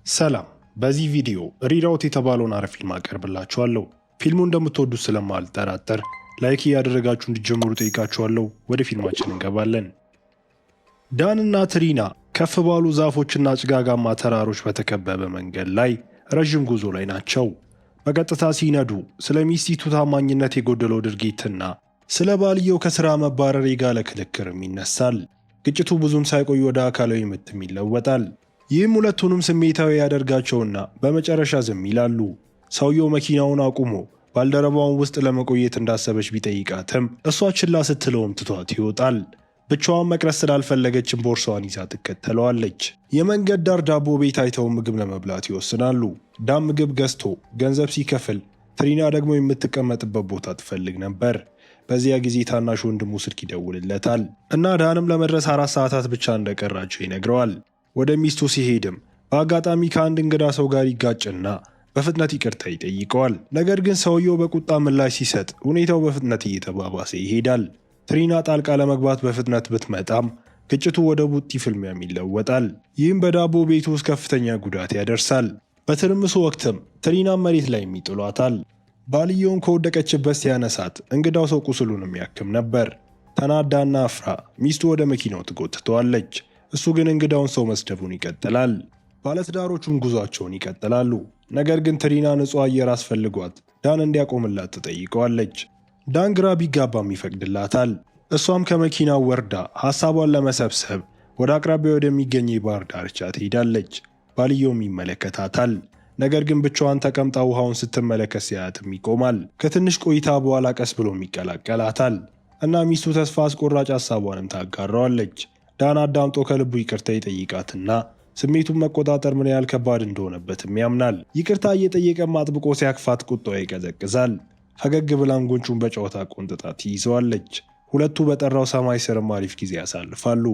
ሰላም፣ በዚህ ቪዲዮ ሪራውት የተባለውን አሪፍ ፊልም አቀርብላችኋለሁ። ፊልሙ እንደምትወዱት ስለማልጠራጠር ላይክ እያደረጋችሁ እንዲጀምሩ ጠይቃችኋለሁ። ወደ ፊልማችን እንገባለን። ዳን እና ትሪና ከፍ ባሉ ዛፎችና ጭጋጋማ ተራሮች በተከበበ መንገድ ላይ ረዥም ጉዞ ላይ ናቸው። በቀጥታ ሲነዱ ስለ ሚስቲቱ ታማኝነት የጎደለው ድርጊትና ስለ ባልየው ከሥራ መባረር የጋለ ክርክርም ይነሳል። ግጭቱ ብዙም ሳይቆይ ወደ አካላዊ ምትም ይለወጣል። ይህም ሁለቱንም ስሜታዊ ያደርጋቸውና በመጨረሻ ዝም ይላሉ። ሰውየው መኪናውን አቁሞ ባልደረባውን ውስጥ ለመቆየት እንዳሰበች ቢጠይቃትም እሷ ችላ ስትለውም ትቷት ይወጣል። ብቻዋን መቅረት ስላልፈለገችም ቦርሳዋን ይዛ ትከተለዋለች። የመንገድ ዳር ዳቦ ቤት አይተው ምግብ ለመብላት ይወስናሉ። ዳን ምግብ ገዝቶ ገንዘብ ሲከፍል፣ ትሪና ደግሞ የምትቀመጥበት ቦታ ትፈልግ ነበር። በዚያ ጊዜ ታናሽ ወንድሙ ስልክ ይደውልለታል እና ዳንም ለመድረስ 4 ሰዓታት ብቻ እንደቀራቸው ይነግረዋል። ወደ ሚስቱ ሲሄድም በአጋጣሚ ከአንድ እንግዳ ሰው ጋር ይጋጭና በፍጥነት ይቅርታ ይጠይቀዋል። ነገር ግን ሰውየው በቁጣ ምላሽ ሲሰጥ ሁኔታው በፍጥነት እየተባባሰ ይሄዳል። ትሪና ጣልቃ ለመግባት በፍጥነት ብትመጣም ግጭቱ ወደ ቡጢ ፍልሚያም ይለወጣል። ይህም በዳቦ ቤቱ ውስጥ ከፍተኛ ጉዳት ያደርሳል። በትርምሱ ወቅትም ትሪናም መሬት ላይ ይጥሏታል። ባልየውን ከወደቀችበት ሲያነሳት እንግዳው ሰው ቁስሉንም ያክም ነበር። ተናዳና አፍራ ሚስቱ ወደ መኪናው ትጎትተዋለች። እሱ ግን እንግዳውን ሰው መስደቡን ይቀጥላል። ባለትዳሮቹም ጉዟቸውን ይቀጥላሉ። ነገር ግን ትሪና ንጹህ አየር አስፈልጓት ዳን እንዲያቆምላት ትጠይቀዋለች። ዳን ግራ ቢጋባም ይፈቅድላታል። እሷም ከመኪናው ወርዳ ሐሳቧን ለመሰብሰብ ወደ አቅራቢያ ወደሚገኝ የባህር ዳርቻ ትሄዳለች። ባልየውም ይመለከታታል። ነገር ግን ብቻዋን ተቀምጣ ውሃውን ስትመለከት ሲያያትም ይቆማል። ከትንሽ ቆይታ በኋላ ቀስ ብሎም ይቀላቀላታል እና ሚስቱ ተስፋ አስቆራጭ ሐሳቧንም ታጋራዋለች። ዳን አዳምጦ ከልቡ ይቅርታ ይጠይቃትና ስሜቱን መቆጣጠር ምን ያህል ከባድ እንደሆነበትም ያምናል። ይቅርታ እየጠየቀም አጥብቆ ሲያክፋት ቁጣው ይቀዘቅዛል። ፈገግ ብላም ጉንጩን በጨዋታ ቆንጥጣ ትይዘዋለች። ሁለቱ በጠራው ሰማይ ስርም አሪፍ ጊዜ ያሳልፋሉ።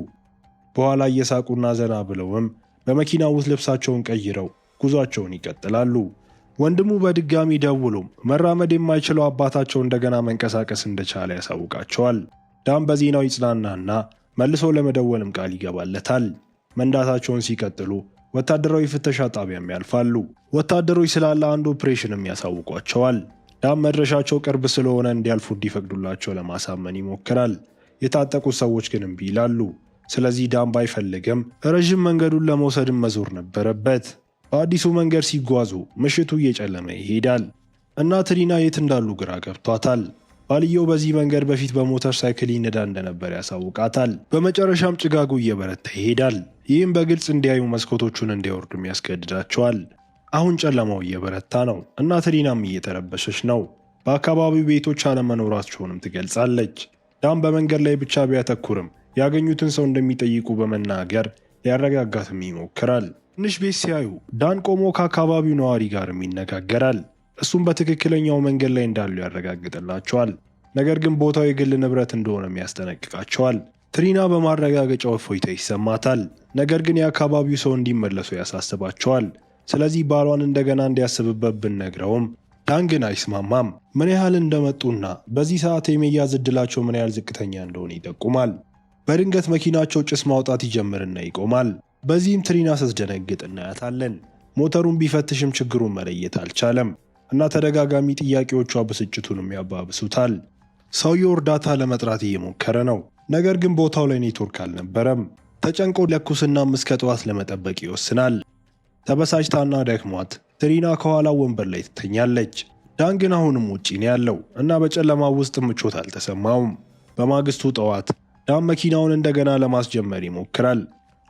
በኋላ እየሳቁና ዘና ብለውም በመኪናው ውስጥ ልብሳቸውን ቀይረው ጉዟቸውን ይቀጥላሉ። ወንድሙ በድጋሚ ደውሎም መራመድ የማይችለው አባታቸው እንደገና መንቀሳቀስ እንደቻለ ያሳውቃቸዋል። ዳን በዜናው ይጽናናና መልሶ ለመደወልም ቃል ይገባለታል። መንዳታቸውን ሲቀጥሉ ወታደራዊ ፍተሻ ጣቢያም ያልፋሉ። ወታደሮች ስላለ አንድ ኦፕሬሽንም ያሳውቋቸዋል። ዳን መድረሻቸው ቅርብ ስለሆነ እንዲያልፉ እንዲፈቅዱላቸው ለማሳመን ይሞክራል። የታጠቁት ሰዎች ግን እምቢ ይላሉ። ስለዚህ ዳን ባይፈልግም ረዥም መንገዱን ለመውሰድም መዞር ነበረበት። በአዲሱ መንገድ ሲጓዙ ምሽቱ እየጨለመ ይሄዳል እና ትሪና የት እንዳሉ ግራ ገብቷታል። ባልየው በዚህ መንገድ በፊት በሞተር ሳይክል ይነዳ እንደነበር ያሳውቃታል። በመጨረሻም ጭጋጉ እየበረታ ይሄዳል። ይህም በግልጽ እንዲያዩ መስኮቶቹን እንዲያወርዱም ያስገድዳቸዋል። አሁን ጨለማው እየበረታ ነው እና ትሪናም እየተረበሸች ነው። በአካባቢው ቤቶች አለመኖራቸውንም ትገልጻለች። ዳን በመንገድ ላይ ብቻ ቢያተኩርም ያገኙትን ሰው እንደሚጠይቁ በመናገር ሊያረጋጋትም ይሞክራል። ትንሽ ቤት ሲያዩ ዳን ቆሞ ከአካባቢው ነዋሪ ጋርም ይነጋገራል። እሱም በትክክለኛው መንገድ ላይ እንዳሉ ያረጋግጥላቸዋል። ነገር ግን ቦታው የግል ንብረት እንደሆነም ያስጠነቅቃቸዋል። ትሪና በማረጋገጫው እፎይታ ይሰማታል። ነገር ግን የአካባቢው ሰው እንዲመለሱ ያሳስባቸዋል። ስለዚህ ባሏን እንደገና እንዲያስብበት ብንነግረውም ዳን ግን አይስማማም። ምን ያህል እንደመጡና በዚህ ሰዓት የመያዝ ዕድላቸው ምን ያህል ዝቅተኛ እንደሆነ ይጠቁማል። በድንገት መኪናቸው ጭስ ማውጣት ይጀምርና ይቆማል። በዚህም ትሪና ስትደነግጥ እናያታለን። ሞተሩን ቢፈትሽም ችግሩን መለየት አልቻለም እና ተደጋጋሚ ጥያቄዎቿ ብስጭቱንም ያባብሱታል። ሰውየው እርዳታ ለመጥራት እየሞከረ ነው። ነገር ግን ቦታው ላይ ኔትወርክ አልነበረም። ተጨንቆ ለኩስናም እስከ ጠዋት ለመጠበቅ ይወስናል። ተበሳጭታና ደክሟት ትሪና ከኋላ ወንበር ላይ ትተኛለች። ዳን ግን አሁንም ውጪ ነው ያለው እና በጨለማ ውስጥ ምቾት አልተሰማውም። በማግስቱ ጠዋት ዳን መኪናውን እንደገና ለማስጀመር ይሞክራል።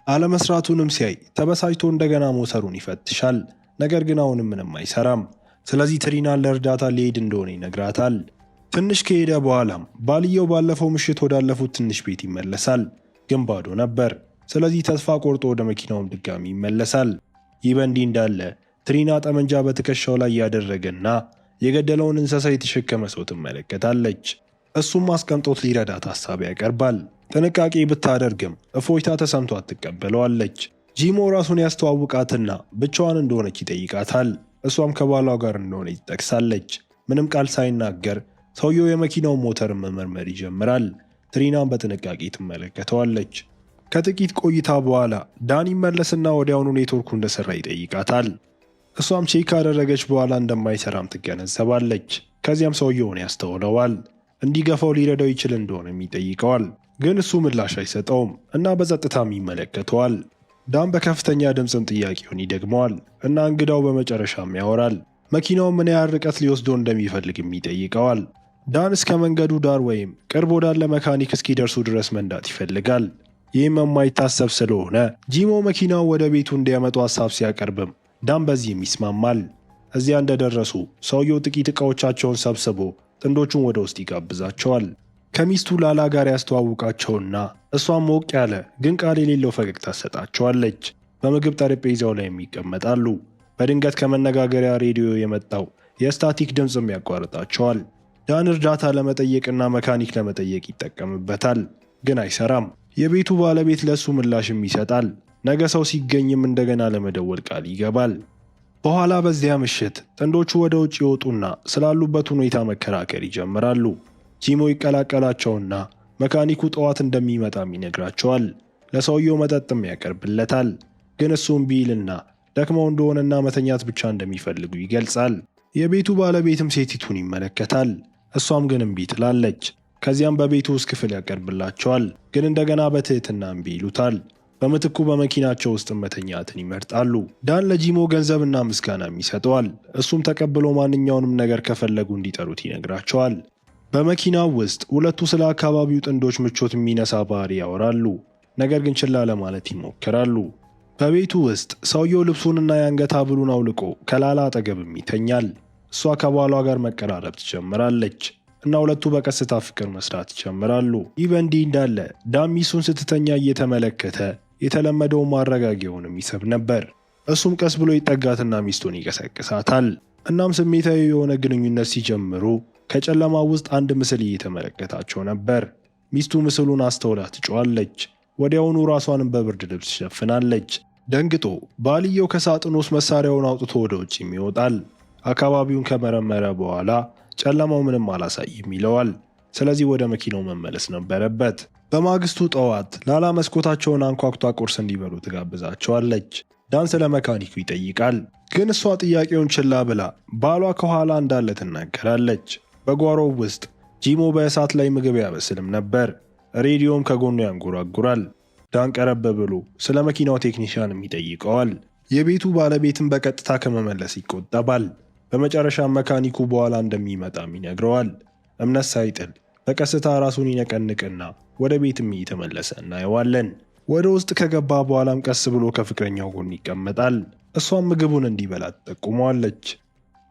አለመስራቱንም ሲያይ ተበሳጭቶ እንደገና ሞተሩን ይፈትሻል። ነገር ግን አሁንም ምንም አይሰራም። ስለዚህ ትሪናን ለእርዳታ ሊሄድ እንደሆነ ይነግራታል። ትንሽ ከሄደ በኋላም ባልየው ባለፈው ምሽት ወዳለፉት ትንሽ ቤት ይመለሳል፣ ግን ባዶ ነበር። ስለዚህ ተስፋ ቆርጦ ወደ መኪናውም ድጋሚ ይመለሳል። ይህ በእንዲህ እንዳለ ትሪና ጠመንጃ በትከሻው ላይ ያደረገና የገደለውን እንስሳ የተሸከመ ሰው ትመለከታለች። እሱም አስቀምጦት ሊረዳት ሐሳብ ያቀርባል። ጥንቃቄ ብታደርግም እፎይታ ተሰምቷት ትቀበለዋለች። ጂሞ ራሱን ያስተዋውቃትና ብቻዋን እንደሆነች ይጠይቃታል። እሷም ከባሏ ጋር እንደሆነች ትጠቅሳለች። ምንም ቃል ሳይናገር ሰውየው የመኪናውን ሞተርን መመርመር ይጀምራል። ትሪናን በጥንቃቄ ትመለከተዋለች። ከጥቂት ቆይታ በኋላ ዳን ይመለስና ወዲያውኑ ኔትወርኩ እንደሰራ ይጠይቃታል። እሷም ቼክ ካደረገች በኋላ እንደማይሰራም ትገነዘባለች። ከዚያም ሰውየውን ያስተውለዋል። እንዲገፋው ሊረዳው ይችል እንደሆነም ይጠይቀዋል። ግን እሱ ምላሽ አይሰጠውም እና በጸጥታም ይመለከተዋል። ዳን በከፍተኛ ድምፅም ጥያቄውን ይደግመዋል እና እንግዳው በመጨረሻም ያወራል። መኪናውን ምን ያህል ርቀት ሊወስደው እንደሚፈልግም ይጠይቀዋል። ዳን እስከ መንገዱ ዳር ወይም ቅርብ ወዳለ መካኒክ እስኪደርሱ ድረስ መንዳት ይፈልጋል። ይህም የማይታሰብ ስለሆነ ጂሞ መኪናውን ወደ ቤቱ እንዲያመጡ ሀሳብ ሲያቀርብም ዳን በዚህም ይስማማል። እዚያ እንደደረሱ ሰውየው ጥቂት ዕቃዎቻቸውን ሰብስቦ ጥንዶቹን ወደ ውስጥ ይጋብዛቸዋል። ከሚስቱ ላላ ጋር ያስተዋውቃቸውና እሷም ሞቅ ያለ ግን ቃል የሌለው ፈገግታ ትሰጣቸዋለች። በምግብ ጠረጴዛው ላይ ይቀመጣሉ። በድንገት ከመነጋገሪያ ሬዲዮ የመጣው የስታቲክ ድምፅም ያቋርጣቸዋል። ዳን እርዳታ ለመጠየቅና መካኒክ ለመጠየቅ ይጠቀምበታል፣ ግን አይሰራም። የቤቱ ባለቤት ለሱ ምላሽም ይሰጣል። ነገ ሰው ሲገኝም እንደገና ለመደወል ቃል ይገባል። በኋላ በዚያ ምሽት ጥንዶቹ ወደ ውጭ ይወጡና ስላሉበት ሁኔታ መከራከር ይጀምራሉ። ጂሞ ይቀላቀላቸውና መካኒኩ ጠዋት እንደሚመጣም ይነግራቸዋል። ለሰውየው መጠጥም ያቀርብለታል፣ ግን እሱም ቢልና ደክመው እንደሆነና መተኛት ብቻ እንደሚፈልጉ ይገልጻል። የቤቱ ባለቤትም ሴቲቱን ይመለከታል። እሷም ግን እምቢ ትላለች። ከዚያም በቤቱ ውስጥ ክፍል ያቀርብላቸዋል፣ ግን እንደገና በትህትና እምቢ ይሉታል። በምትኩ በመኪናቸው ውስጥ መተኛትን ይመርጣሉ። ዳን ለጂሞ ገንዘብና ምስጋናም ይሰጠዋል። እሱም ተቀብሎ ማንኛውንም ነገር ከፈለጉ እንዲጠሩት ይነግራቸዋል። በመኪናው ውስጥ ሁለቱ ስለ አካባቢው ጥንዶች ምቾት የሚነሳ ባህሪ ያወራሉ፣ ነገር ግን ችላ ለማለት ይሞክራሉ። በቤቱ ውስጥ ሰውየው ልብሱንና የአንገት ሐብሉን አውልቆ ከላላ አጠገብም ይተኛል። እሷ ከባሏ ጋር መቀራረብ ትጀምራለች እና ሁለቱ በቀስታ ፍቅር መስራት ይጀምራሉ። ይህ በእንዲህ እንዳለ ዳን ሚስቱን ስትተኛ እየተመለከተ የተለመደውን ማረጋጊያውንም ይስብ ነበር። እሱም ቀስ ብሎ ይጠጋትና ሚስቱን ይቀሰቅሳታል። እናም ስሜታዊ የሆነ ግንኙነት ሲጀምሩ ከጨለማ ውስጥ አንድ ምስል እየተመለከታቸው ነበር። ሚስቱ ምስሉን አስተውላ ትጮኻለች። ወዲያውኑ ራሷንም በብርድ ልብስ ትሸፍናለች። ደንግጦ ባልየው ከሳጥን ውስጥ መሳሪያውን አውጥቶ ወደ ውጭም ይወጣል። አካባቢውን ከመረመረ በኋላ ጨለማው ምንም አላሳይም ይለዋል። ስለዚህ ወደ መኪናው መመለስ ነበረበት። በማግስቱ ጠዋት ላላ መስኮታቸውን አንኳኩታ ቁርስ እንዲበሉ ትጋብዛቸዋለች። ዳን ስለ መካኒኩ ይጠይቃል፣ ግን እሷ ጥያቄውን ችላ ብላ ባሏ ከኋላ እንዳለ ትናገራለች። በጓሮው ውስጥ ጂሞ በእሳት ላይ ምግብ ያበስልም ነበር። ሬዲዮም ከጎኑ ያንጎራጉራል። ዳን ቀረብ ብሎ ስለ መኪናው ቴክኒሽያንም ይጠይቀዋል። የቤቱ ባለቤትን በቀጥታ ከመመለስ ይቆጠባል። በመጨረሻም መካኒኩ በኋላ እንደሚመጣም ይነግረዋል። እምነት ሳይጥል በቀስታ ራሱን ይነቀንቅና ወደ ቤትም እየተመለሰ እናየዋለን። ወደ ውስጥ ከገባ በኋላም ቀስ ብሎ ከፍቅረኛው ጎን ይቀመጣል። እሷም ምግቡን እንዲበላ ትጠቁመዋለች።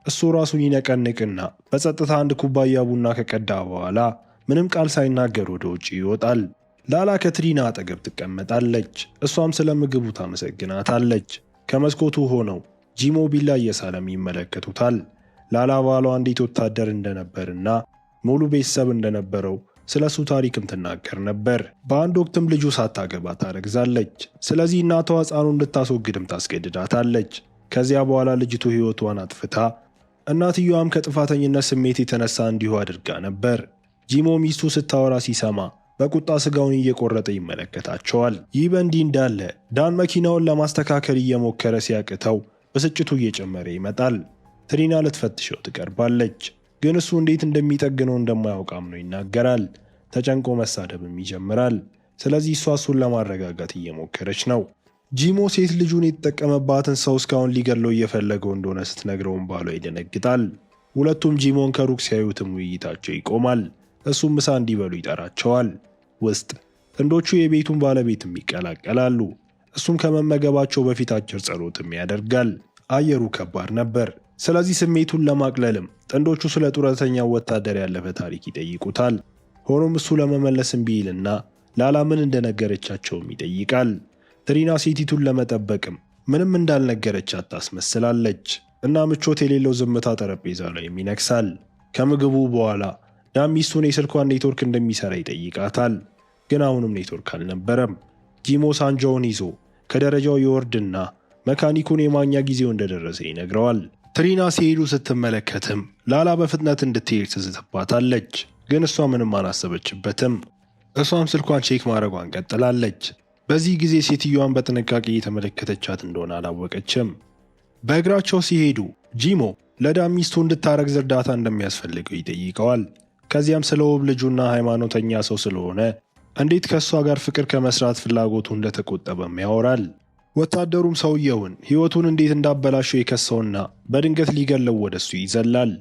እሱ ራሱን ይነቀንቅና በጸጥታ አንድ ኩባያ ቡና ከቀዳ በኋላ ምንም ቃል ሳይናገር ወደ ውጭ ይወጣል። ላላ ከትሪና አጠገብ ትቀመጣለች። እሷም ስለ ምግቡ ታመሰግናታለች። ከመስኮቱ ሆነው ጂሞ ቢላ እየሳለም ይመለከቱታል። ላላ ባሏ እንዴት ወታደር እንደነበርና ሙሉ ቤተሰብ እንደነበረው ስለ እሱ ታሪክም ትናገር ነበር። በአንድ ወቅትም ልጁ ሳታገባ ታረግዛለች። ስለዚህ እናቷ ሕፃኑ እንድታስወግድም ታስገድዳታለች። ከዚያ በኋላ ልጅቱ ሕይወቷን አጥፍታ እናትየዋም ከጥፋተኝነት ስሜት የተነሳ እንዲሁ አድርጋ ነበር። ጂሞ ሚስቱ ስታወራ ሲሰማ በቁጣ ስጋውን እየቆረጠ ይመለከታቸዋል። ይህ በእንዲህ እንዳለ ዳን መኪናውን ለማስተካከል እየሞከረ ሲያቅተው ብስጭቱ እየጨመረ ይመጣል። ትሪና ልትፈትሸው ትቀርባለች፣ ግን እሱ እንዴት እንደሚጠግነው እንደማያውቅ አምኖ ይናገራል። ተጨንቆ መሳደብም ይጀምራል። ስለዚህ እሷ እሱን ለማረጋጋት እየሞከረች ነው። ጂሞ ሴት ልጁን የተጠቀመባትን ሰው እስካሁን ሊገድለው እየፈለገው እንደሆነ ስትነግረውም ባሏ ይደነግጣል። ሁለቱም ጂሞን ከሩቅ ሲያዩትም ውይይታቸው ይቆማል። እሱም ምሳ እንዲበሉ ይጠራቸዋል። ውስጥ ጥንዶቹ የቤቱን ባለቤትም ይቀላቀላሉ። እሱም ከመመገባቸው በፊት አጭር ጸሎትም ያደርጋል። አየሩ ከባድ ነበር። ስለዚህ ስሜቱን ለማቅለልም ጥንዶቹ ስለ ጡረተኛው ወታደር ያለፈ ታሪክ ይጠይቁታል። ሆኖም እሱ ለመመለስ እምቢ ይልና ላላ ምን እንደነገረቻቸውም ይጠይቃል። ትሪና ሴቲቱን ለመጠበቅም ምንም እንዳልነገረቻት ታስመስላለች እና ምቾት የሌለው ዝምታ ጠረጴዛ ላይ ይነግሳል። ከምግቡ በኋላ ዳን ሚስቱን የስልኳን ኔትወርክ እንደሚሰራ ይጠይቃታል፣ ግን አሁንም ኔትወርክ አልነበረም። ጂሞ ሳንጃውን ይዞ ከደረጃው ይወርድና መካኒኩን የማግኛ ጊዜው እንደደረሰ ይነግረዋል። ትሪና ሲሄዱ ስትመለከትም ላላ በፍጥነት እንድትሄድ ትዝትባታለች፣ ግን እሷ ምንም አላሰበችበትም። እሷም ስልኳን ቼክ ማድረጓን ቀጥላለች። በዚህ ጊዜ ሴትዮዋን በጥንቃቄ እየተመለከተቻት እንደሆነ አላወቀችም። በእግራቸው ሲሄዱ ጂሞ ለዳን ሚስቱ እንድታረግዝ እርዳታ እንደሚያስፈልገው ይጠይቀዋል። ከዚያም ስለ ውብ ልጁና ሃይማኖተኛ ሰው ስለሆነ እንዴት ከእሷ ጋር ፍቅር ከመስራት ፍላጎቱ እንደተቆጠበም ያወራል። ወታደሩም ሰውየውን ሕይወቱን እንዴት እንዳበላሸው የከሰውና በድንገት ሊገለው ወደሱ ይዘላል።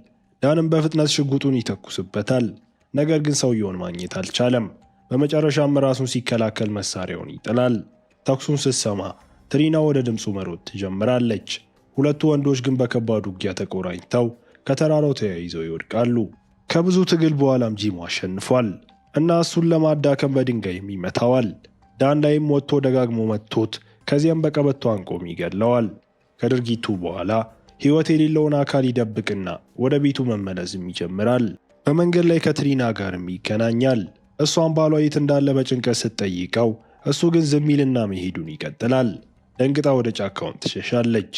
ዳንም በፍጥነት ሽጉጡን ይተኩስበታል። ነገር ግን ሰውየውን ማግኘት አልቻለም። በመጨረሻም ራሱን ሲከላከል መሳሪያውን ይጥላል። ተኩሱን ስትሰማ ትሪና ወደ ድምፁ መሮጥ ትጀምራለች። ሁለቱ ወንዶች ግን በከባድ ውጊያ ተቆራኝተው ከተራራው ተያይዘው ይወድቃሉ። ከብዙ ትግል በኋላም ጂሞ አሸንፏል እና እሱን ለማዳከም በድንጋይም ይመታዋል። ዳን ላይም ወጥቶ ደጋግሞ መጥቶት ከዚያም በቀበቶ አንቆም ይገድለዋል። ከድርጊቱ በኋላ ሕይወት የሌለውን አካል ይደብቅና ወደ ቤቱ መመለስም ይጀምራል። በመንገድ ላይ ከትሪና ጋርም ይገናኛል። እሷን ባሏ የት እንዳለ በጭንቀት ስትጠይቀው እሱ ግን ዝም ይልና መሄዱን ይቀጥላል። ደንግጣ ወደ ጫካውን ትሸሻለች።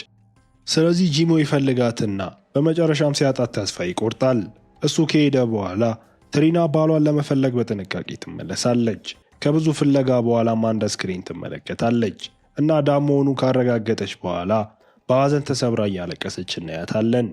ስለዚህ ጂሞ ይፈልጋትና በመጨረሻም ሲያጣት ተስፋ ይቆርጣል። እሱ ከሄደ በኋላ ትሪና ባሏን ለመፈለግ በጥንቃቄ ትመለሳለች። ከብዙ ፍለጋ በኋላም አንድ አስክሬን ትመለከታለች እና ዳን መሆኑን ካረጋገጠች በኋላ በሐዘን ተሰብራ እያለቀሰች እናያታለን።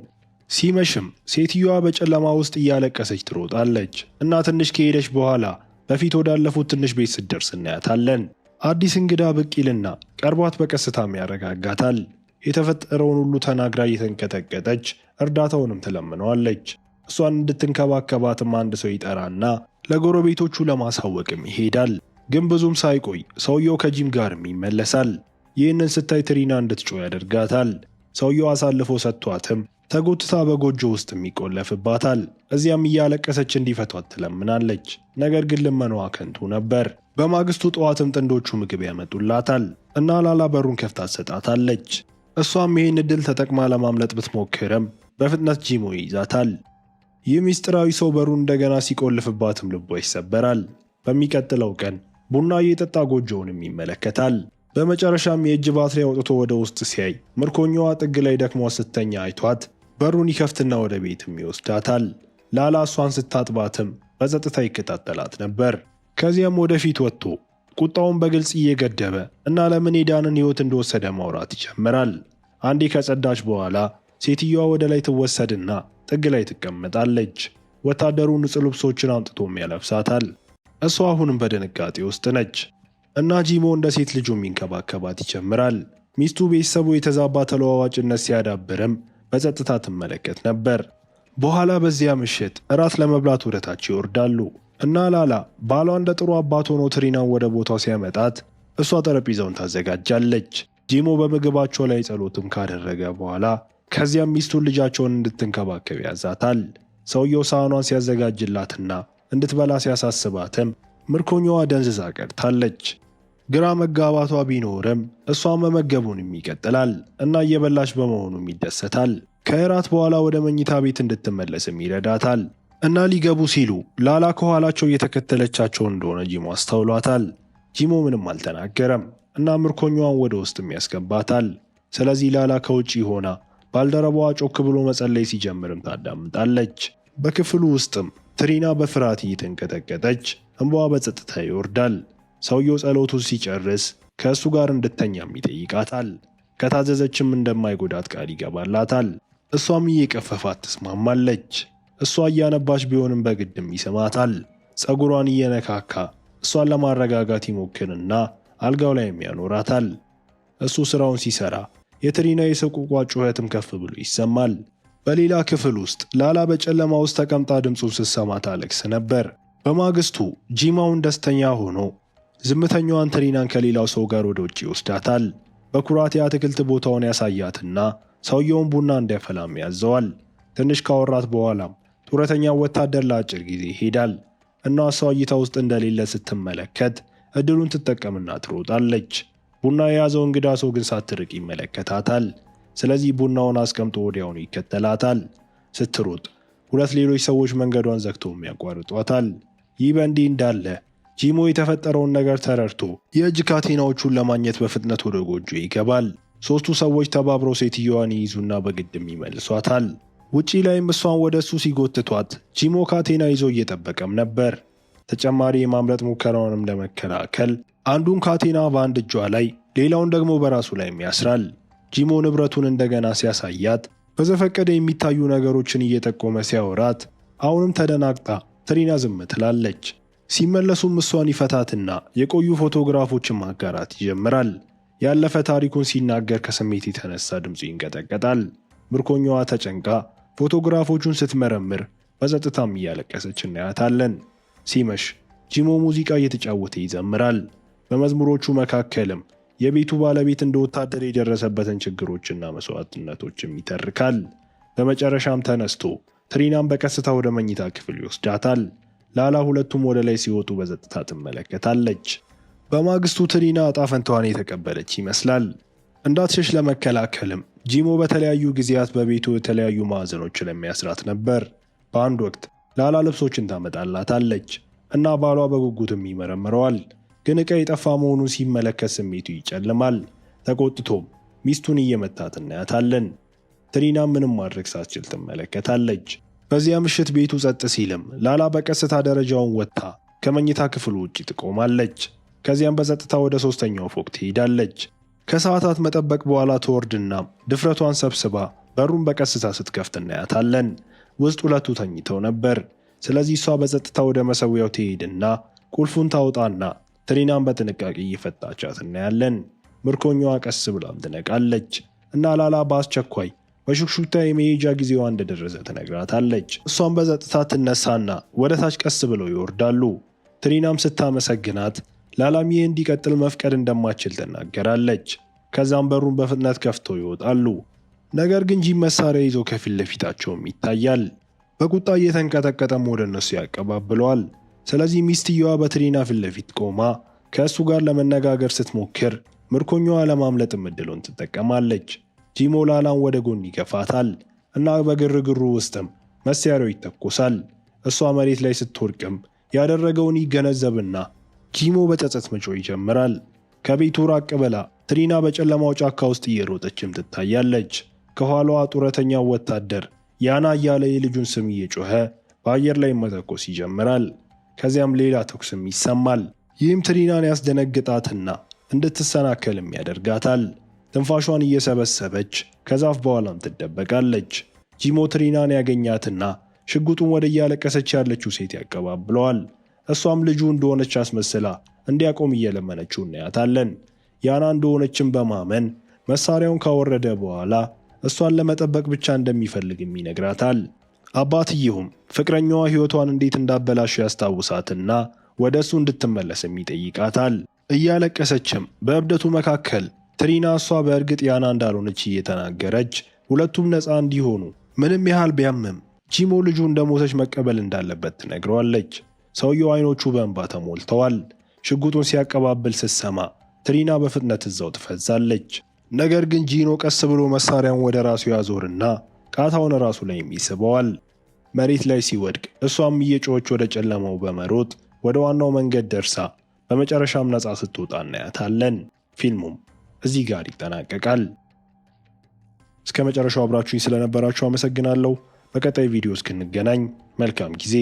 ሲመሽም ሴትዮዋ በጨለማ ውስጥ እያለቀሰች ትሮጣለች እና ትንሽ ከሄደች በኋላ በፊት ወዳለፉት ትንሽ ቤት ስትደርስ እናያታለን። አዲስ እንግዳ ብቅ ይልና ቀርቧት በቀስታም ያረጋጋታል። የተፈጠረውን ሁሉ ተናግራ እየተንቀጠቀጠች እርዳታውንም ትለምነዋለች። እሷን እንድትንከባከባትም አንድ ሰው ይጠራና ለጎረቤቶቹ ለማሳወቅም ይሄዳል። ግን ብዙም ሳይቆይ ሰውየው ከጂም ጋርም ይመለሳል። ይህንን ስታይ ትሪና እንድትጮህ ያደርጋታል። ሰውየው አሳልፎ ሰጥቷትም ተጎትታ በጎጆ ውስጥም ይቆለፍባታል። እዚያም እያለቀሰች እንዲፈቷት ትለምናለች። ነገር ግን ልመናዋ ከንቱ ነበር። በማግስቱ ጠዋትም ጥንዶቹ ምግብ ያመጡላታል እና ላላ በሩን ከፍታ ትሰጣታለች። እሷም ይህን ዕድል ተጠቅማ ለማምለጥ ብትሞክርም በፍጥነት ጂሞ ይይዛታል። ይህ ምስጢራዊ ሰው በሩን እንደገና ሲቆልፍባትም ልቧ ይሰበራል። በሚቀጥለው ቀን ቡና እየጠጣ ጎጆውንም ይመለከታል። በመጨረሻም የእጅ ባትሪ አውጥቶ ወደ ውስጥ ሲያይ ምርኮኛዋ ጥግ ላይ ደክሟ ስተኛ አይቷት በሩን ይከፍትና ወደ ቤትም ይወስዳታል። ላላ እሷን ስታጥባትም በጸጥታ ይከታተላት ነበር። ከዚያም ወደፊት ወጥቶ ቁጣውን በግልጽ እየገደበ እና ለምን የዳንን ሕይወት እንደወሰደ ማውራት ይጀምራል። አንዴ ከጸዳች በኋላ ሴትዮዋ ወደ ላይ ትወሰድና ጥግ ላይ ትቀመጣለች። ወታደሩ ንጹህ ልብሶችን አምጥቶም ያለብሳታል። እሷ አሁንም በድንጋጤ ውስጥ ነች እና ጂሞ እንደ ሴት ልጁ የሚንከባከባት ይጀምራል። ሚስቱ ቤተሰቡ የተዛባ ተለዋዋጭነት ሲያዳብርም በጸጥታ ትመለከት ነበር። በኋላ በዚያ ምሽት እራት ለመብላት ወደታች ይወርዳሉ እና ላላ ባሏ እንደ ጥሩ አባት ሆኖ ትሪናን ወደ ቦታው ሲያመጣት እሷ ጠረጴዛውን ታዘጋጃለች። ጂሞ በምግባቸው ላይ ጸሎትም ካደረገ በኋላ ከዚያም ሚስቱን ልጃቸውን እንድትንከባከብ ያዛታል። ሰውየው ሳህኗን ሲያዘጋጅላትና እንድትበላ ሲያሳስባትም ምርኮኛዋ ደንዝዛ ቀርታለች። ግራ መጋባቷ ቢኖርም እሷ መመገቡንም ይቀጥላል እና እየበላች በመሆኑም ይደሰታል። ከእራት በኋላ ወደ መኝታ ቤት እንድትመለስም ይረዳታል እና ሊገቡ ሲሉ ላላ ከኋላቸው እየተከተለቻቸው እንደሆነ ጂሞ አስተውሏታል። ጂሞ ምንም አልተናገረም እና ምርኮኛዋን ወደ ውስጥም ያስገባታል። ስለዚህ ላላ ከውጪ ሆና ባልደረባዋ ጮክ ብሎ መጸለይ ሲጀምርም ታዳምጣለች። በክፍሉ ውስጥም ትሪና በፍርሃት እየተንቀጠቀጠች እንባዋ በጸጥታ ይወርዳል። ሰውየው ጸሎቱን ሲጨርስ ከእሱ ጋር እንድተኛም ይጠይቃታል። ከታዘዘችም እንደማይጎዳት ቃል ይገባላታል። እሷም እየቀፈፋት ትስማማለች። እሷ እያነባች ቢሆንም በግድም ይስማታል። ፀጉሯን እየነካካ እሷን ለማረጋጋት ይሞክርና አልጋው ላይም ያኖራታል። እሱ ስራውን ሲሰራ የትሪና የሰቆቋ ጩኸትም ከፍ ብሎ ይሰማል። በሌላ ክፍል ውስጥ ላላ በጨለማ ውስጥ ተቀምጣ ድምፁን ስትሰማ ታለቅስ ነበር። በማግስቱ ጂማውን ደስተኛ ሆኖ ዝምተኛዋን ትሪናን ከሌላው ሰው ጋር ወደ ውጭ ይወስዳታል። በኩራት የአትክልት ቦታውን ያሳያትና ሰውየውን ቡና እንዲያፈላም ያዘዋል። ትንሽ ካወራት በኋላም ጡረተኛው ወታደር ለአጭር ጊዜ ይሄዳል እና እሷ እይታ ውስጥ እንደሌለ ስትመለከት እድሉን ትጠቀምና ትሮጣለች። ቡና የያዘው እንግዳ ሰው ግን ሳትርቅ ይመለከታታል። ስለዚህ ቡናውን አስቀምጦ ወዲያውኑ ይከተላታል። ስትሮጥ ሁለት ሌሎች ሰዎች መንገዷን ዘግተውም ያቋርጧታል። ይህ በእንዲህ እንዳለ ጂሞ የተፈጠረውን ነገር ተረድቶ የእጅ ካቴናዎቹን ለማግኘት በፍጥነት ወደ ጎጆ ይገባል። ሶስቱ ሰዎች ተባብረው ሴትዮዋን ይይዙና በግድም ይመልሷታል። ውጪ ላይም እሷን ወደ እሱ ሲጎትቷት ጂሞ ካቴና ይዞ እየጠበቀም ነበር። ተጨማሪ የማምለጥ ሙከራውንም ለመከላከል አንዱን ካቴና በአንድ እጇ ላይ ሌላውን ደግሞ በራሱ ላይ ያስራል። ጂሞ ንብረቱን እንደገና ሲያሳያት በዘፈቀደ የሚታዩ ነገሮችን እየጠቆመ ሲያወራት አሁንም ተደናግጣ ትሪና ዝም ትላለች። ሲመለሱም እሷን ይፈታትና የቆዩ ፎቶግራፎችን ማጋራት ይጀምራል። ያለፈ ታሪኩን ሲናገር ከስሜት የተነሳ ድምፁ ይንቀጠቀጣል። ምርኮኛዋ ተጨንቃ ፎቶግራፎቹን ስትመረምር በጸጥታም እያለቀሰች እናያታለን። ሲመሽ ጂሞ ሙዚቃ እየተጫወተ ይዘምራል። በመዝሙሮቹ መካከልም የቤቱ ባለቤት እንደ ወታደር የደረሰበትን ችግሮችና መስዋዕትነቶችም ይተርካል። በመጨረሻም ተነስቶ ትሪናን በቀስታ ወደ መኝታ ክፍል ይወስዳታል። ላላ ሁለቱም ወደ ላይ ሲወጡ በጸጥታ ትመለከታለች። በማግስቱ ትሪና ዕጣ ፈንታዋን የተቀበለች ይመስላል። እንዳትሸሽ ለመከላከልም ጂሞ በተለያዩ ጊዜያት በቤቱ የተለያዩ ማዕዘኖች ለሚያስራት ነበር። በአንድ ወቅት ላላ ልብሶችን ታመጣላታለች እና ባሏ በጉጉትም ይመረምረዋል። ግን ዕቃ የጠፋ መሆኑን ሲመለከት ስሜቱ ይጨልማል። ተቆጥቶም ሚስቱን እየመታት እናያታለን። ትሪና ምንም ማድረግ ሳትችል ትመለከታለች። በዚያ ምሽት ቤቱ ጸጥ ሲልም ላላ በቀስታ ደረጃውን ወጥታ ከመኝታ ክፍሉ ውጪ ትቆማለች። ከዚያም በጸጥታ ወደ 3ኛው ፎቅ ትሄዳለች። ከሰዓታት መጠበቅ በኋላ ትወርድና ድፍረቷን ሰብስባ በሩን በቀስታ ስትከፍት እናያታለን። ውስጥ ሁለቱ ተኝተው ነበር። ስለዚህ እሷ በጸጥታ ወደ መሰዊያው ትሄድና ቁልፉን ታውጣና ትሪናን በጥንቃቄ እየፈታቻት እናያለን። ምርኮኛዋ ቀስ ብላም ትነቃለች እና ላላ በአስቸኳይ በሹክሹክታ የመሄጃ ጊዜዋ እንደደረሰ ትነግራታለች። እሷም በጸጥታ ትነሳና ወደ ታች ቀስ ብለው ይወርዳሉ። ትሪናም ስታመሰግናት ላላም ይህ እንዲቀጥል መፍቀድ እንደማትችል ትናገራለች። ከዛም በሩን በፍጥነት ከፍተው ይወጣሉ። ነገር ግን ጂም መሳሪያ ይዞ ከፊት ለፊታቸውም ይታያል። በቁጣ እየተንቀጠቀጠም ወደ እነሱ ያቀባብለዋል። ስለዚህ ሚስትየዋ በትሪና ፊት ለፊት ቆማ ከእሱ ጋር ለመነጋገር ስትሞክር ምርኮኛዋ ለማምለጥም እድሉን ትጠቀማለች። ጂሞ ላላን ወደ ጎን ይገፋታል እና በግርግሩ ውስጥም መሳሪያው ይተኮሳል። እሷ መሬት ላይ ስትወድቅም ያደረገውን ይገነዘብና ጂሞ በጸጸት መጮህ ይጀምራል። ከቤቱ ራቅ ብላ ትሪና በጨለማው ጫካ ውስጥ እየሮጠችም ትታያለች። ከኋላዋ ጡረተኛው ወታደር ያና እያለ የልጁን ስም እየጮኸ በአየር ላይ መተኮስ ይጀምራል። ከዚያም ሌላ ተኩስም ይሰማል። ይህም ትሪናን ያስደነግጣትና እንድትሰናከልም ያደርጋታል። ትንፋሿን እየሰበሰበች ከዛፍ በኋላም ትደበቃለች። ጂሞ ትሪናን ያገኛትና ሽጉጡን ወደ እያለቀሰች ያለችው ሴት ያቀባብለዋል። እሷም ልጁ እንደሆነች አስመስላ እንዲያቆም እየለመነችው እናያታለን። ያና እንደሆነችም በማመን መሳሪያውን ካወረደ በኋላ እሷን ለመጠበቅ ብቻ እንደሚፈልግም ይነግራታል። አባትየውም ፍቅረኛዋ ሕይወቷን እንዴት እንዳበላሹ ያስታውሳትና ወደ እሱ እንድትመለስም ይጠይቃታል። እያለቀሰችም በእብደቱ መካከል ትሪና እሷ በእርግጥ ያና እንዳልሆነች እየተናገረች ሁለቱም ነፃ እንዲሆኑ ምንም ያህል ቢያምም ጂሞ ልጁ እንደሞተች መቀበል እንዳለበት ትነግረዋለች። ሰውየው አይኖቹ በእንባ ተሞልተዋል። ሽጉጡን ሲያቀባብል ስትሰማ ትሪና በፍጥነት እዛው ትፈዛለች። ነገር ግን ጂኖ ቀስ ብሎ መሳሪያውን ወደ ራሱ ያዞርና ቃታውን ራሱ ላይ ይስበዋል። መሬት ላይ ሲወድቅ እሷም እየጮኸች ወደ ጨለማው በመሮጥ ወደ ዋናው መንገድ ደርሳ በመጨረሻም ነፃ ስትወጣ እናያታለን። ፊልሙም እዚህ ጋር ይጠናቀቃል። እስከ መጨረሻው አብራችሁኝ ስለነበራችሁ አመሰግናለሁ። በቀጣይ ቪዲዮ እስክንገናኝ መልካም ጊዜ